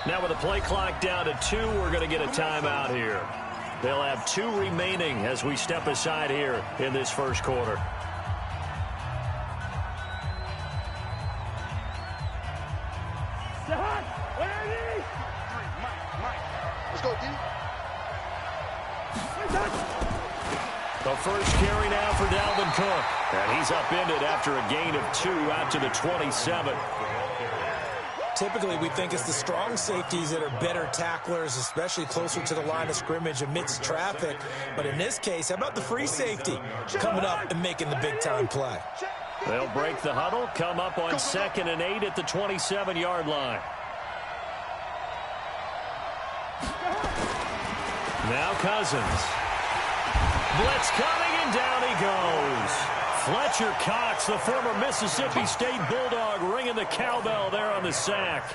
Now with the play clock down to 2, we're going to get a timeout here. They'll have 2 remaining as we step aside here in this first quarter. Let's go, D. The first carry now for Dalvin Cook. And he's upended after a gain of 2 out to the 27. Typically, we think it's the strong safeties that are better tacklers, especially closer to the line of scrimmage amidst traffic. But in this case, how about the free safety coming up and making the big-time play? They'll break the huddle, come up on 2nd and 8 at the 27-yard line. Now Cousins. Blitz coming, and down he goes. Fletcher Cox, the former Mississippi State Bulldog, ringing the cowbell there on the sack.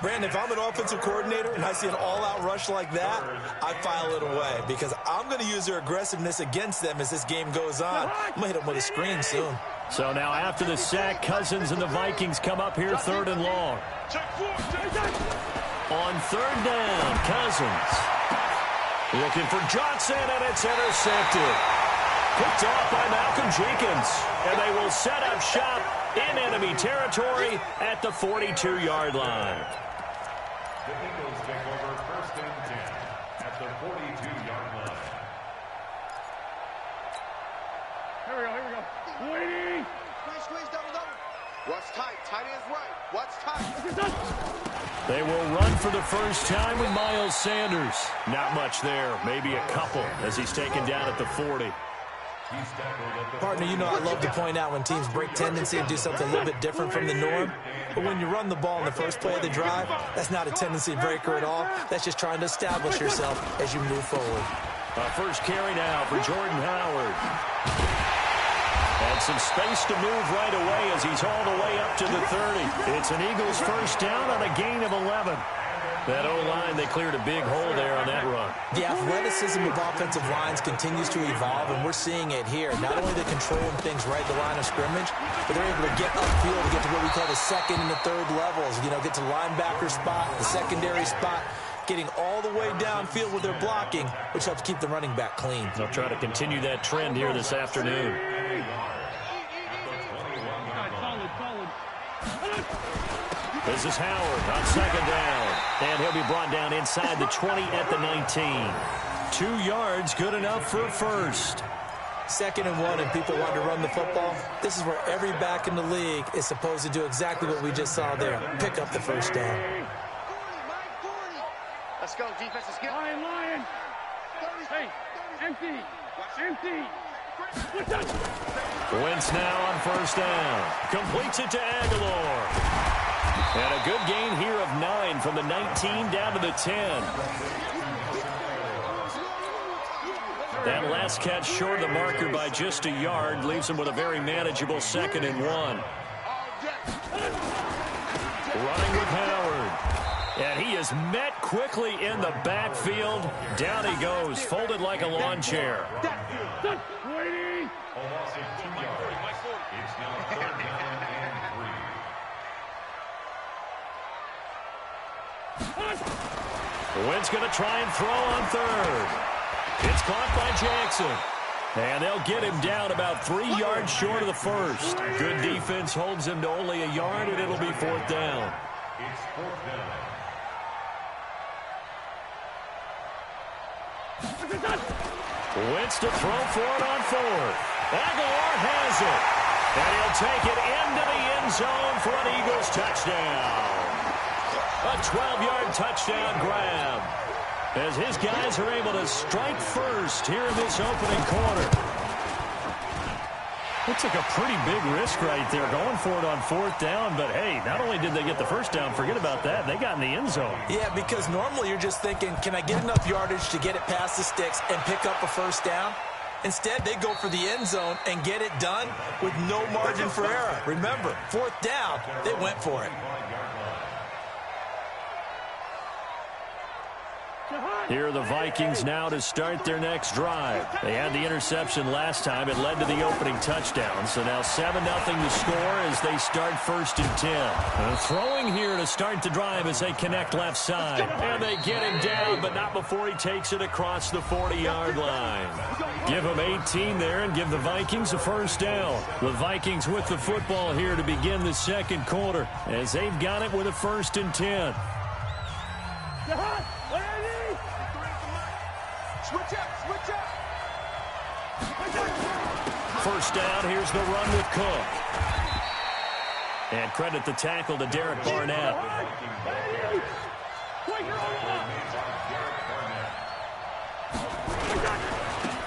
Brandon, if I'm an offensive coordinator and I see an all-out rush like that, I file it away because I'm going to use their aggressiveness against them as this game goes on. I'm going to hit them with a screen soon. So now after the sack, Cousins and the Vikings come up here 3rd and long. On 3rd down, Cousins. Looking for Johnson, and it's intercepted. Picked off by Malcolm Jenkins. And they will set up shop in enemy territory at the 42-yard line. The Eagles take over 1st and 10 at the 42-yard line. Here we go. Waiting. Squeeze, double. What's tight? Tight ends right. What's tight? They will run for the first time with Miles Sanders. Not much there. Maybe a couple as he's taken down at the 40. Partner, you know I love to point out when teams break tendency and do something a little bit different from the norm. But when you run the ball in the first play of the drive, that's not a tendency breaker at all. That's just trying to establish yourself as you move forward. First carry now for Jordan Howard. And some space to move right away as he's all the way up to the 30. It's an Eagles first down on a gain of 11. That O-line, they cleared a big hole there on that run. The athleticism of offensive lines continues to evolve, and we're seeing it here. Not only the controlling things right at the line of scrimmage, but they're able to get upfield to get to what we call the 2nd and the 3rd levels. You know, get to the linebacker spot, the secondary spot, getting all the way downfield with their blocking, which helps keep the running back clean. They'll try to continue that trend here this afternoon. This is Howard on 2nd down. And he'll be brought down inside the 20 at the 19. 2 yards, good enough for a first. 2nd and 1, and people want to run the football. This is where every back in the league is supposed to do exactly what we just saw there. Pick up the first down. Let's go, defense. Let's get Lion. Hey, empty. Wentz now on 1st down. Completes it to Aguilar. And a good gain here of 9 from the 19 down to the 10. That last catch short of the marker by just a yard leaves him with a very manageable 2nd and 1. Running with Howard. And he is met quickly in the backfield. Down he goes, folded like a lawn chair. Waiting. A loss of 2 yards. It's now 3rd down and 3. Wentz going to try and throw on 3rd. It's caught by Jackson. And they'll get him down about 3 yards short of the first. Good defense holds him to only a yard, and it'll be 4th down. It's 4th down. Wentz to throw for it on 4th. Aguilar has it. And he'll take it into the end zone for an Eagles touchdown. A 12-yard touchdown grab. As his guys are able to strike first here in this opening quarter. Looks like a pretty big risk right there going for it on 4th down. But, hey, not only did they get the first down, forget about that. They got in the end zone. Yeah, because normally you're just thinking, can I get enough yardage to get it past the sticks and pick up a first down? Instead, they go for the end zone and get it done with no margin for error. Remember, 4th down, they went for it. Here are the Vikings now to start their next drive. They had the interception last time. It led to the opening touchdown. So now 7-0 to score as they start 1st and 10. Throwing here to start the drive as they connect left side. And they get him down, but not before he takes it across the 40-yard line. Give him 18 there and give the Vikings a 1st down. The Vikings with the football here to begin the second quarter as they've got it with a 1st and 10. Switch up. 1st down, here's the run with Cook. And credit the tackle to Derek Barnett.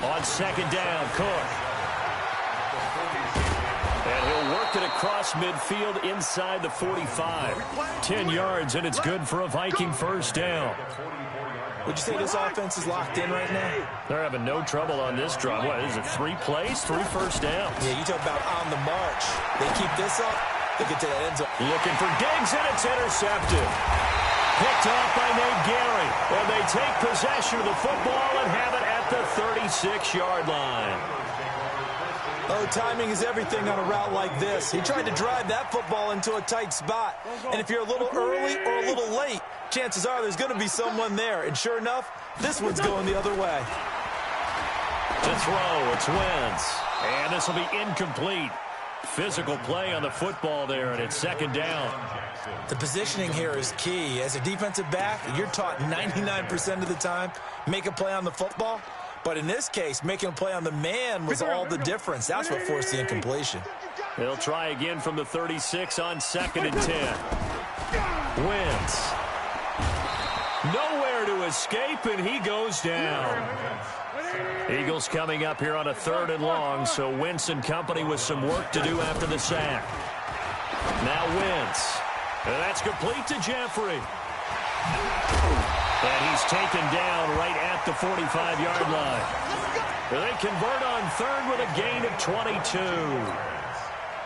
On 2nd down, Cook. And he'll work it across midfield inside the 45. 10 yards, and it's good for a Viking 1st down. Would you say this offense is locked in right now? They're having no trouble on this drive. What is it, 3 plays, 3 1st downs? Yeah, you talk about on the march. They keep this up, they get to that end zone. Looking for Diggs, and it's intercepted. Picked off by Nate Gary. And they take possession of the football and have it at the 36-yard line. Oh, timing is everything on a route like this. He tried to drive that football into a tight spot. And if you're a little early or a little late, chances are there's going to be someone there. And sure enough, this one's going the other way. To throw, it's Wentz. And this will be incomplete. Physical play on the football there, and it's 2nd down. The positioning here is key. As a defensive back, you're taught 99% of the time, make a play on the football. But in this case, making a play on the man was all the difference. That's what forced the incompletion. They'll try again from the 36 on 2nd and 10. Wentz. Nowhere to escape, and he goes down. Eagles coming up here on a 3rd and long, so Wentz and company with some work to do after the sack. Now Wentz. And that's complete to Jeffrey. And he's taken down right at the 45-yard line. They convert on 3rd with a gain of 22.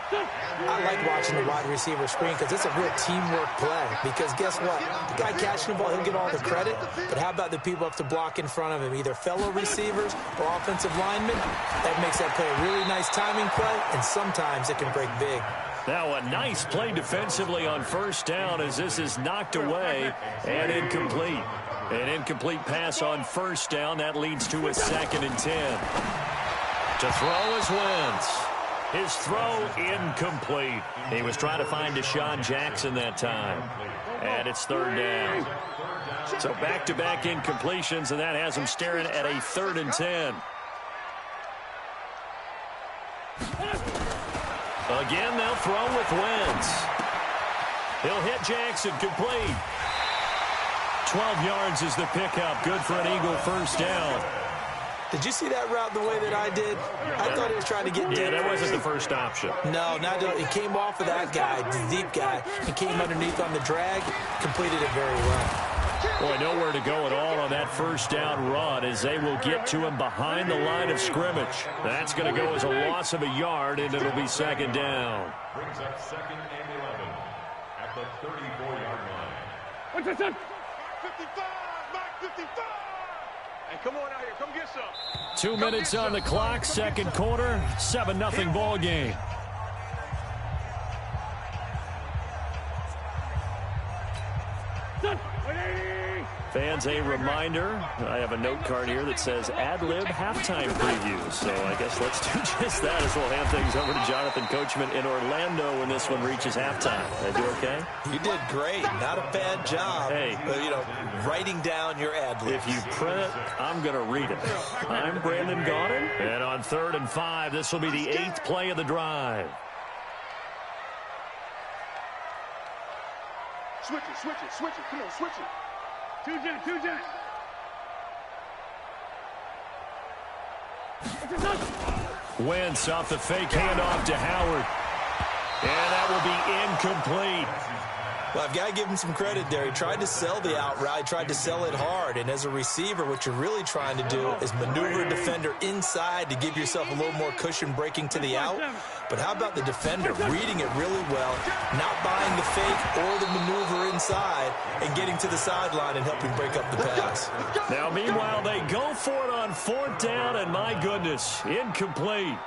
I like watching the wide receiver screen because it's a real teamwork play. Because guess what? The guy catching the ball, he'll get all the credit. But how about the people up to block in front of him, either fellow receivers or offensive linemen? That makes that play a really nice timing play, and sometimes it can break big. Now a nice play defensively on 1st down as this is knocked away and incomplete. An incomplete pass on 1st down. That leads to a 2nd and 10. To throw is Wentz. His throw incomplete. He was trying to find Deshaun Jackson that time. And it's 3rd down. So back-to-back incompletions, and that has him staring at a 3rd and 10. Again, they'll throw with Wentz. He'll hit Jackson, complete. 12 yards is the pickup. Good for an Eagle 1st down. Did you see that route the way that I did? I thought he was trying to get deep. Yeah, that wasn't the first option. No, not it came off of that guy, the deep guy, and came underneath on the drag, completed it very well. Boy, nowhere to go at all on that 1st down run as they will get to him behind the line of scrimmage. That's going to go as a loss of a yard, and it'll be 2nd down. Brings up 2nd and 11 at the 34-yard line. What's this? 55, Mike 55. Hey, come on out here. Come get some. 2 minutes on the clock, second quarter, 7-0 ball game. Fans, a reminder, I have a note card here that says ad-lib halftime preview. So I guess let's do just that as we'll hand things over to Jonathan Coachman in Orlando when this one reaches halftime. Did I do okay? You did great. Not a bad job. Hey. Writing down your ad-lib. If you print it, I'm going to read it. I'm Brandon Gaudin. And on 3rd and 5, this will be the 8th play of the drive. Switch it. Come on, switch it. Two jet. Wentz off the fake handoff to Howard. And that will be incomplete. Well, I've got to give him some credit there. He tried to sell the out route. He tried to sell it hard. And as a receiver, what you're really trying to do is maneuver a defender inside to give yourself a little more cushion breaking to the out. But how about the defender reading it really well, not buying the fake or the maneuver inside, and getting to the sideline and helping break up the pass? Now, meanwhile, they go for it on 4th down, and my goodness, incomplete.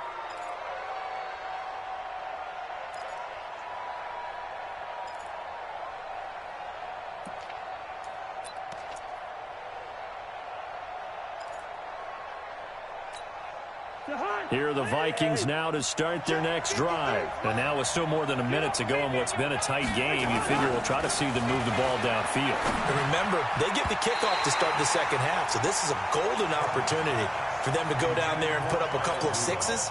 Here are the Vikings now to start their next drive. And now with still more than a minute to go in what's been a tight game, you figure we'll try to see them move the ball downfield. And remember, they get the kickoff to start the second half, so this is a golden opportunity for them to go down there and put up a couple of sixes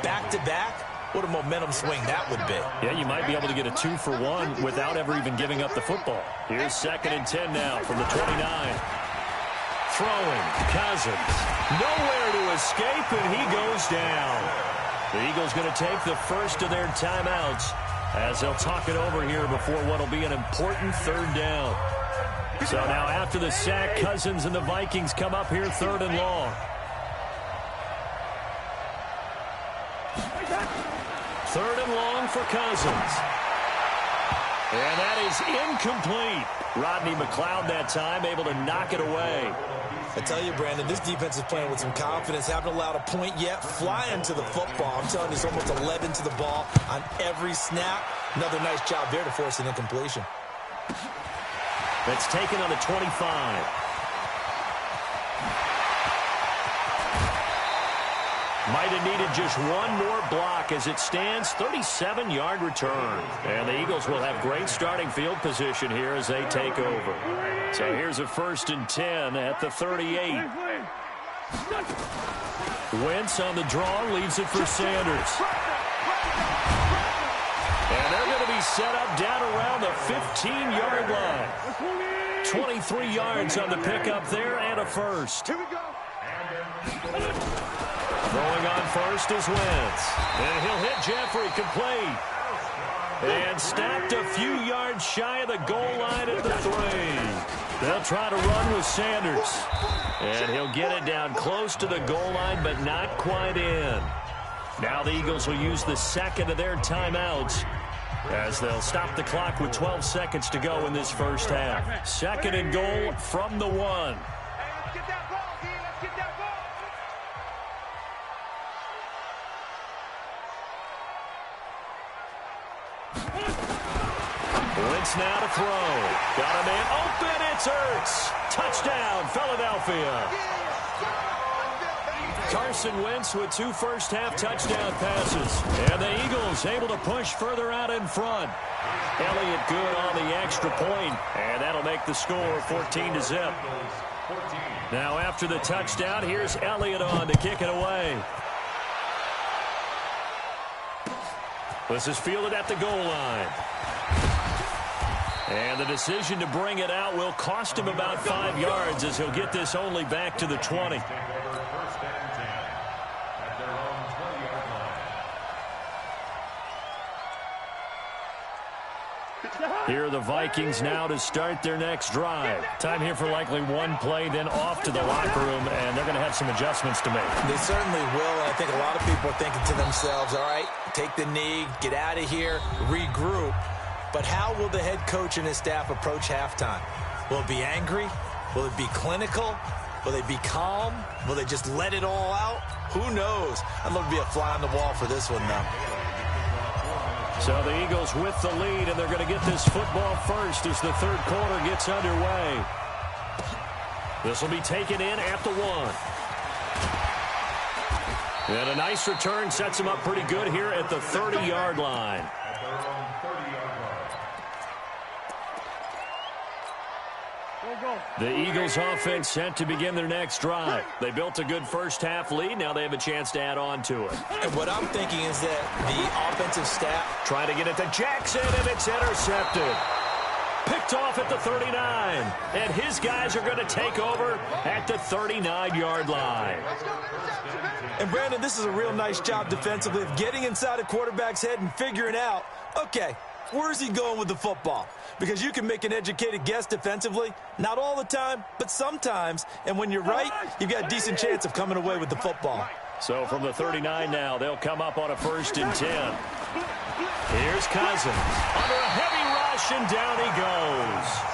back-to-back. What a momentum swing that would be. Yeah, you might be able to get a 2-for-1 without ever even giving up the football. Here's 2nd and 10 now from the 29. Throwing, Cousins, nowhere to escape, and he goes down. The Eagles going to take the first of their timeouts as they'll talk it over here before what will be an important 3rd down. So now after the sack, Cousins and the Vikings come up here 3rd and long. 3rd and long for Cousins. And that is incomplete. Rodney McLeod that time able to knock it away. I tell you, Brandon, this defense is playing with some confidence. Haven't allowed a point yet. Flying to the football. I'm telling you, it's almost 11 to the ball on every snap. Another nice job there to force an incompletion. That's taken on the 25. Might have needed just one more block as it stands. 37-yard return. And the Eagles will have great starting field position here as they take over. So here's a 1st and 10 at the 38. Wentz on the draw, leaves it for Sanders. And they're going to be set up down around the 15-yard line. 23 yards on the pickup there and a first. Here we go. Throwing on first is Wentz. And he'll hit Jeffrey, complete. And stopped a few yards shy of the goal line at the 3. They'll try to run with Sanders. And he'll get it down close to the goal line, but not quite in. Now the Eagles will use the 2nd of their timeouts as they'll stop the clock with 12 seconds to go in this first half. 2nd and goal from the 1. Hey, let's get that ball, D. Let's get that ball. Wentz now to throw. Got a man open. It's Ertz. Touchdown, Philadelphia. Carson Wentz with 2 first-half touchdown passes. And the Eagles able to push further out in front. Elliott good on the extra point, and that'll make the score 14-0. Now after the touchdown, here's Elliott on to kick it away. This is fielded at the goal line. And the decision to bring it out will cost him about 5 yards as he'll get this only back to the 20. Here are the Vikings now to start their next drive. Time here for likely one play, then off to the locker room, and they're going to have some adjustments to make. They certainly will, and I think a lot of people are thinking to themselves, all right, take the knee, get out of here, regroup. But how will the head coach and his staff approach halftime? Will it be angry? Will it be clinical? Will they be calm? Will they just let it all out? Who knows? I'd love to be a fly on the wall for this one, though. So the Eagles with the lead, and they're going to get this football first as the third quarter gets underway. This will be taken in at the 1. And a nice return sets them up pretty good here at the 30-yard line. The Eagles offense set to begin their next drive. They built a good first-half lead. Now they have a chance to add on to it. And what I'm thinking is that the offensive staff trying to get it to Jackson, and it's intercepted. Picked off at the 39. And his guys are going to take over at the 39-yard line. And, Brandon, this is a real nice job defensively of getting inside a quarterback's head and figuring out, okay, Where is he going with the football? Because you can make an educated guess defensively. Not all the time, but sometimes. And when you're right, you've got a decent chance of coming away with the football. So from the 39 now, they'll come up on a 1st and 10. Here's Cousins. Under a heavy rush, and down he goes.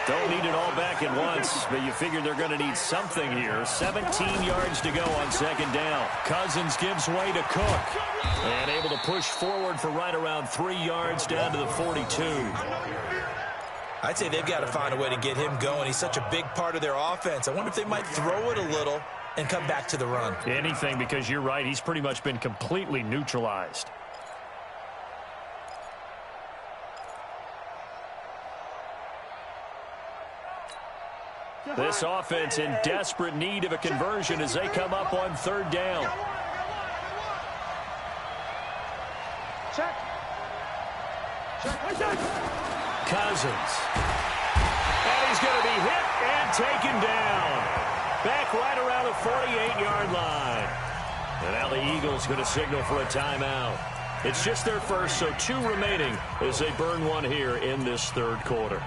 Don't need it all back at once, but you figure they're going to need something here. 17 yards to go on 2nd down. Cousins gives way to Cook. And able to push forward for right around 3 yards down to the 42. I'd say they've got to find a way to get him going. He's such a big part of their offense. I wonder if they might throw it a little and come back to the run. Anything, because you're right. He's pretty much been completely neutralized. This offense in desperate need of a conversion as they come up on 3rd down. Check. Cousins. And he's going to be hit and taken down. Back right around the 48-yard line. And now the Eagles going to signal for a timeout. It's just their first, so 2 remaining as they burn one here in this 3rd quarter.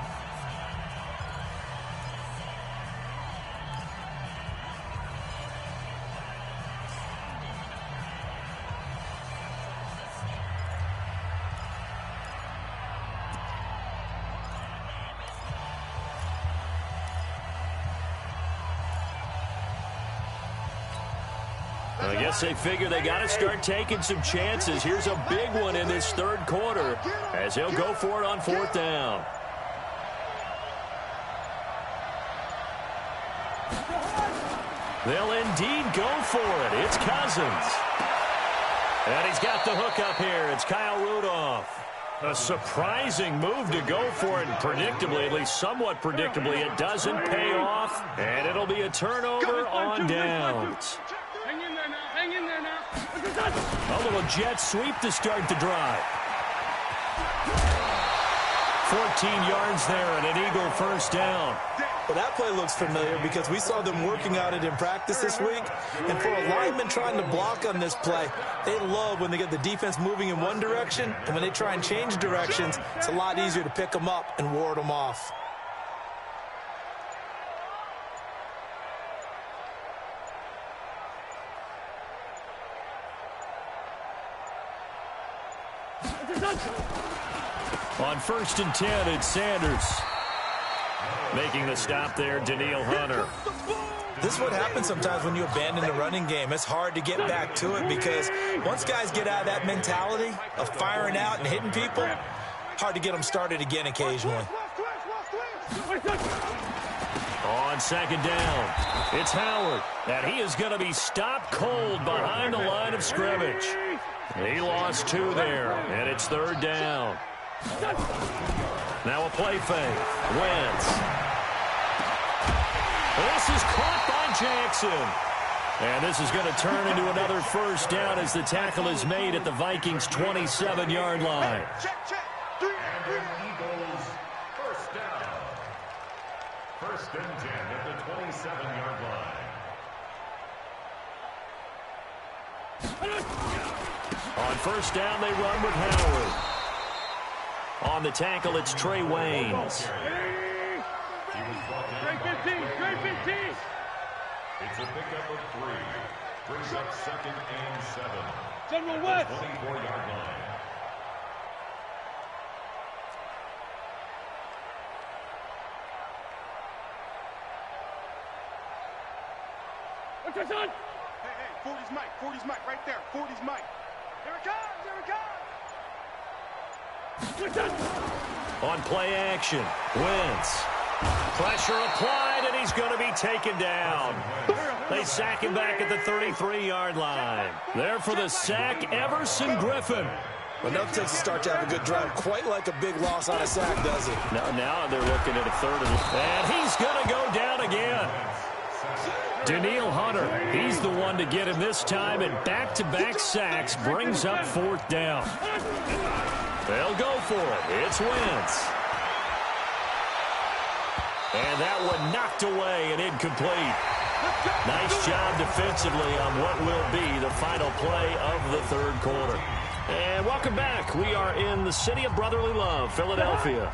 I guess they figure they got to start taking some chances. Here's a big one in this 3rd quarter as he'll go for it on 4th down. They'll indeed go for it. It's Cousins. And he's got the hook up here. It's Kyle Rudolph. A surprising move to go for it, and predictably, at least somewhat predictably, it doesn't pay off, and it'll be a turnover on downs. Hang in there now. Hang in there now. A little jet sweep to start the drive. 14 yards there and an Eagle 1st down. Well, that play looks familiar because we saw them working on it in practice this week. And for a lineman trying to block on this play, they love when they get the defense moving in one direction. And when they try and change directions, it's a lot easier to pick them up and ward them off. On 1st and 10, it's Sanders. Making the stop there, Daniil Hunter. This is what happens sometimes when you abandon the running game. It's hard to get back to it because once guys get out of that mentality of firing out and hitting people, hard to get them started again occasionally. On 2nd down, it's Howard. And he is going to be stopped cold behind the line of scrimmage. He lost 2 there, and it's 3rd down. Now a play fake. Wentz. This is caught by Jackson. And this is going to turn into another 1st down as the tackle is made at the Vikings' 27-yard line. And the Eagles 1st down. 1st and 10 at the 27-yard line. On 1st down, they run with Howard. On the tackle, it's Trey Waynes. Trey 15. Trey 15. It's a pickup of 3. Brings up 2nd and 7. General West. 24-yard line. What's your son? Hey, 40's Mike. 40's Mike right there. 40's Mike. Here it comes. Here it comes. On play action, Wentz. Pressure applied, and he's going to be taken down. They sack him back at the 33-yard line. There for the sack, Everson Griffin. Well, nothing takes a start to have a good drive quite like a big loss on a sack, does it? Now they're looking at a 3rd and he's going to go down again. Daniil Hunter, he's the one to get him this time, and back-to-back sacks brings up 4th down. They'll go for it. It's Wentz. And that one knocked away and incomplete. Nice job defensively on what will be the final play of the 3rd quarter. And welcome Welcome back. We are in the city of brotherly love, Philadelphia.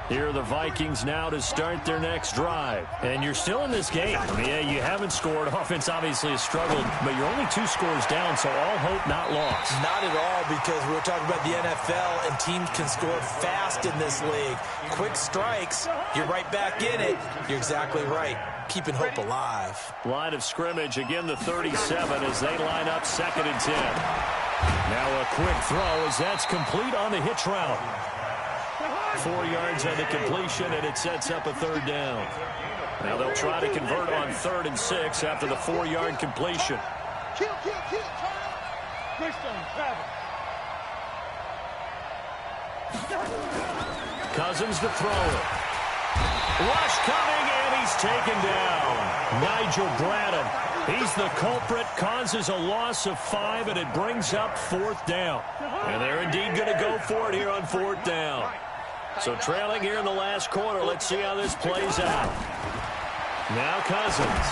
Here are the Vikings now to start their next drive. And you're still in this game. I mean, yeah, you haven't scored. Offense obviously has struggled, but you're only 2 scores down, so all hope not lost. Not at all, because we're talking about the NFL, and teams can score fast in this league. Quick strikes, you're right back in it. You're exactly right. Keeping hope alive. Line of scrimmage, again the 37 as they line up 2nd and 10. Now a quick throw as that's complete on the hitch route. 4 yards on the completion, and it sets up a 3rd down. Now they'll try to convert on 3rd and 6 after the 4-yard completion. Kill, turn up. Cousins to throw it. Rush coming, and he's taken down. Nigel Bradden, he's the culprit, causes a loss of 5, and it brings up 4th down. And they're indeed going to go for it here on 4th down. So trailing here in the last quarter, let's see how this plays out. Now Cousins.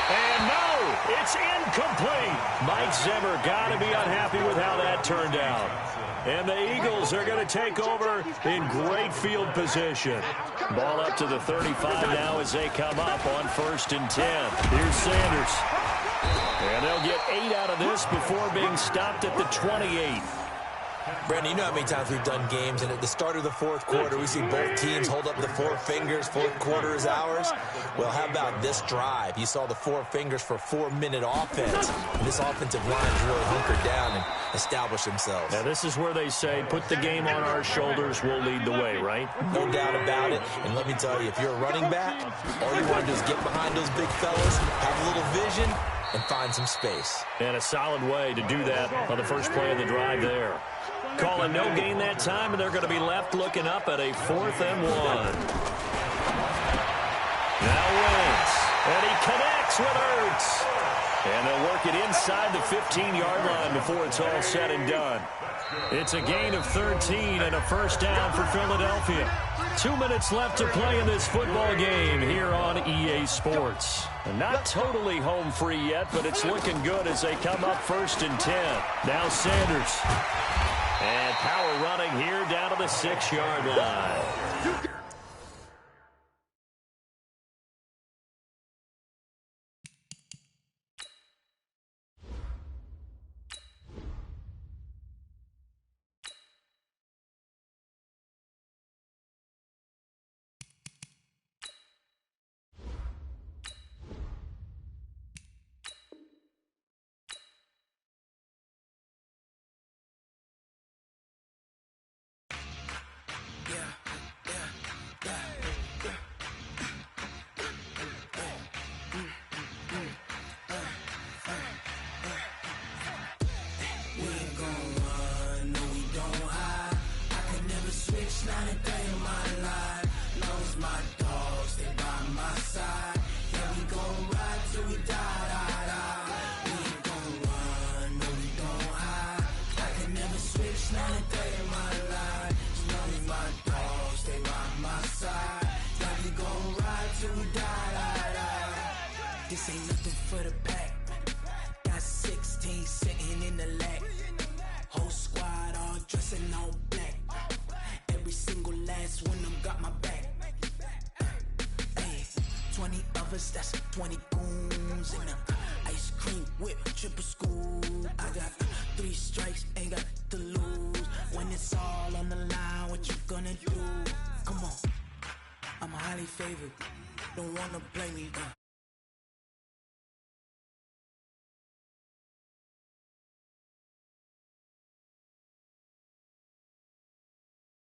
And no, it's incomplete. Mike Zimmer got to be unhappy with how that turned out. And the Eagles are going to take over in great field position. Ball up to the 35 now as they come up on 1st and 10. Here's Sanders. And they'll get 8 out of this before being stopped at the 28. Brandon, you know how many times we've done games, and at the start of the 4th quarter, we see both teams hold up the 4 fingers. 4th quarter is ours. Well, how about this drive? You saw the 4 fingers for 4-minute offense, and this offensive line has really hunkered down and established themselves. Now, this is where they say, put the game on our shoulders, we'll lead the way, right? No doubt about it. And let me tell you, if you're a running back, all you want to do is get behind those big fellas, have a little vision, and find some space. And a solid way to do that on the first play of the drive there. Calling no gain that time, and they're going to be left looking up at a 4th and 1. Now Wentz, and he connects with Ertz. And they'll work it inside the 15-yard line before it's all said and done. It's a gain of 13 and a 1st down for Philadelphia. 2 minutes left to play in this football game here on EA Sports. Not totally home free yet, but it's looking good as they come up 1st and 10. Now Sanders. And power running here down to the 6-yard line. This ain't nothing for the pack. Got 16 sitting in the lap. Whole squad all dressing all black. Every single last one of them got my back. Hey, 20 of us, that's 20 goons in them. Ice cream whip, triple school. I got 3 strikes, ain't got to lose. When it's all on the line, what you gonna do? Come on, I'm highly favored. Don't wanna play me,